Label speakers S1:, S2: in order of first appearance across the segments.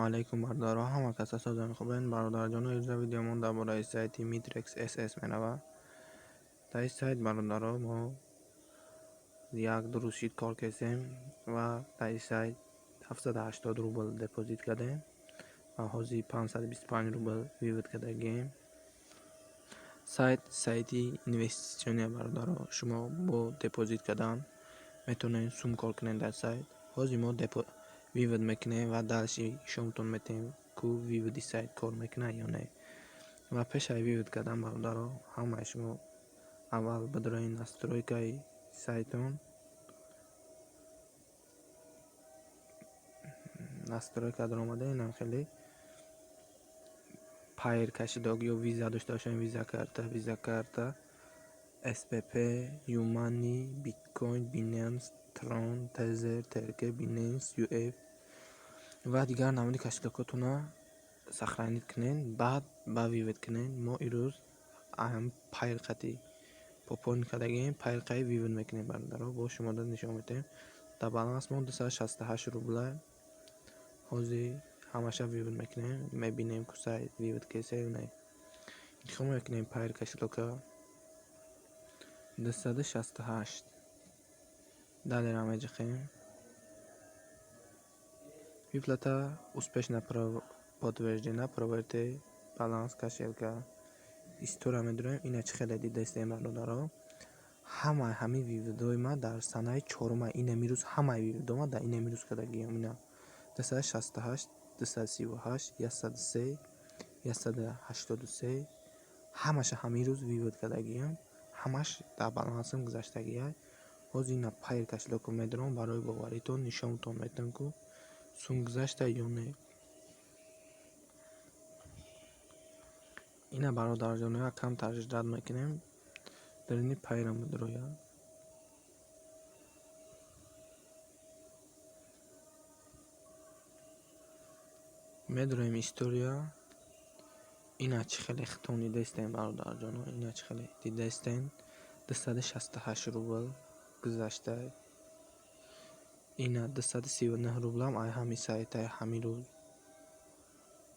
S1: علیکم برادرها، همه کس سازن خوبین. برادر جان ایرزا ویدیو من درباره سایت میترکس اس منوه. در این سایت برادرها ما یک درست شیت کار کردیم و در این سایت 780 روبل دپوزیت کردیم و حاضی 525 روبل ویوت کرده گیم. سایتی اینوستیسیونی برادرها، شما با دپوزیت کردن میتونین سوم کار کنین. در سایت حاضی ما ویوت میکنیم و دالشی شمتون میتیم کو ویودی سایت کار میکنه یا نه. و پیش ویود کردن برادرها همه شما اول بدرین نسترویکای سایتون نسترویکا در آمده. اینم خیلی پایر کشیدگی و ویزا داشته باشین. ویزا کارتا SPP یومانی بیتکوین بیننس ترون تزر ترکه بیننس UF و دیگر نمودی کشیدگاتون سخرانیت کنین. بعد با ویود کنین. ما ایروز اهم پایر قطعی پاپون کردگیم پایر قای ویود میکنیم برادرها. با شما داد نشون میتیم در بالانس ما 268 روبل حاضی همشه ویود میکنیم. میبینیم که سایت ویود کیسه یا نه. انتخاب میکنیم پایر کشلوکا 268 далее рамеджихем выплата успешно подтверждена. Проверьте баланс кошелька. история медонем иначе хеле дидестем бародаро. ҳамаи видеои ма дар санаи 4 ина мирӯз ҳамаи видеома дар ина мирӯз кардагиам. ина 268 238 103 183 ҳамаша ҳамирӯз вивод кардагиам. ҳамаш дар балансам гузаштагия. ҳозир ина пайр кашидаку медорам барои боваритон нишонтон метавонам ку сум гузашта ё не. ина бародарҷоно кам таҷдид мекунем дар ини пайра медороя. медорем история ина чи хеле хитони дестен бародарҷоно. ина чи хеле дидестен 268 рубл гузашта. ина 239 рублам ай ҳами сайтай ҳами рӯз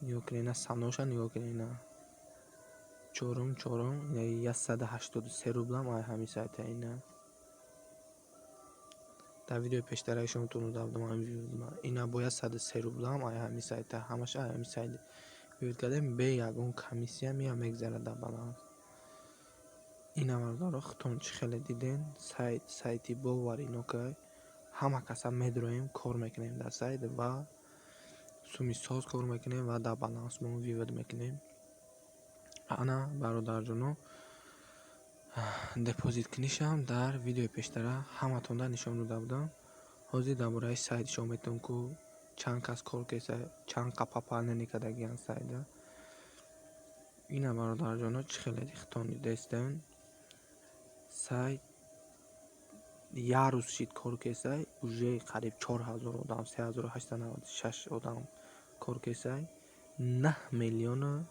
S1: нигоҳ кунед. саноша нигоҳ кунед. ина чорум 183 рублам ай ҳами сайтай. ина дар видеои пештара ишонтон давдам ина бо 103 рублам ай ҳами сайтай. ҳамаша ай ҳами сайт вивод кардем бе ягон комиссия мия мегзарад дар баланс. ина вардаро хитон чи хеле диден сайти боваринокай. ҳама каса медроем кор мекунем дар сайт ва суми соз кор мекунем ва дар баланс мо вивод мекунем. ана бародарҷоно депозит кунишам дар видеои пештара ҳаматонда нишон дода будам. ҳозир дар бораи сайт шумо метавонед ку чанд кас кор кеса чанд қа пополнение кардагиан сайта. ина бародарҷоно чи хеле хитони дестен сайт як рӯз шид кор кесай уже қариб 4000 одам 3896 одам кор кесай 9 миллион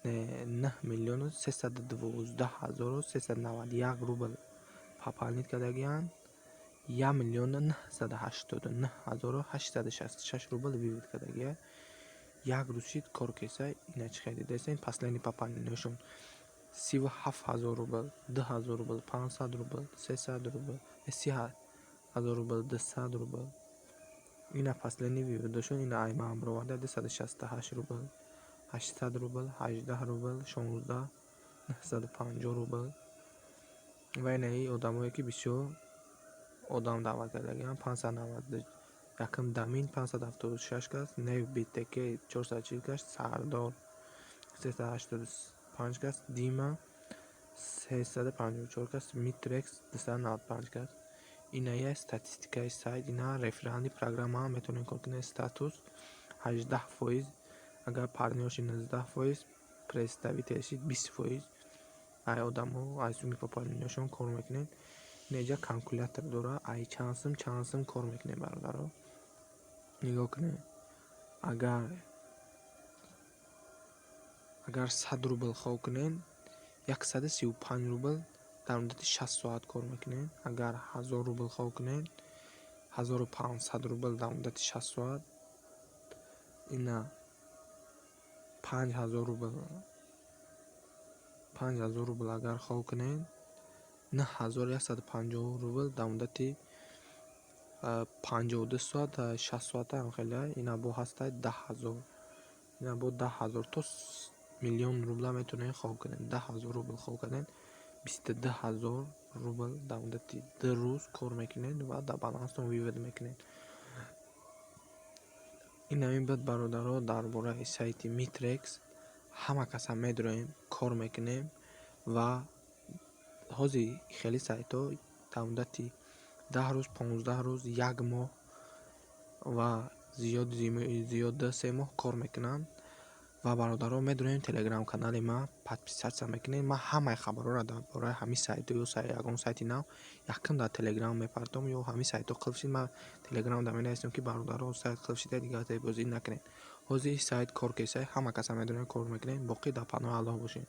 S1: 312,391 рубл пополнить кардагиан. 1,989,866 рубл вивод кардагия. як рӯз шид кор кесай. ина чи хеле дестен последний пополнениёшон 37,000 рубл 2000 рубл 500 рубл 300 рубл 30,000 рубл 200 рубл. ина последний виводошон. ина айма амброварда 268 рубл 800 рубл 18 рубл 16 950 рубл. ва инаи одамое ки бисёр одам даъват кардагиан 590 якм дамин 576 кас нев битеке 440 кас сардор 385 кас дима 354 кас митрекс 295 кас. иная статистикаи сайт. ина реферални программа метавонем кор кунем. статус 18%. агар партнёрши 19%, представителши 20%. ай одамо ай суми пополнениёшон кор мекунед. неҷа калкулятор дора. ай чанд сум кор мекунед бародаро. нигоҳ кунед. агар 100 рубл хоб кунед 135 рубл дар муддати 60 соат кор мекунед. агар 1000 рубл хоб кунед 1500 рубл дар муддати 60 соат ина 5000 рубл, 5000 рубл агар хол кунед, 9150 рубл дар муддати 52 соат 60 соата хеле ина бо ҳастай 10000. ина бо 10000 то миллион рубла метавонед хол кунед. 10000 рубл хол кунед 22000 рубл дар муддати 2 рӯз кор мекунед ва дар баланстон вивод мекунед. ин ҳамин буд бародаро дар бораи сайти Mitrex. ҳама каса медонем кор мекунем ва ҳозир хеле сайтҳо дар муддати 10 рӯз 15 рӯз 1 моҳ ва зиёд 3 моҳ кор мекунанд. ва бародаро медонем телеграм канали ман подписатсия мекунед. ман ҳамаи хабарҳоро дар бораи ҳамин сайтҳо ё ягон сайти нав якум дар телеграм мепартом ё ҳамин сайтҳо қилиб шид. ман телеграм дар менависем ки бародаро сайт қилиб шида дигар бозӣ накунед. ҳозир сайт Коркесай ҳама каса медонем кор мекунем. боқӣ дар паноҳи Аллоҳ бошем.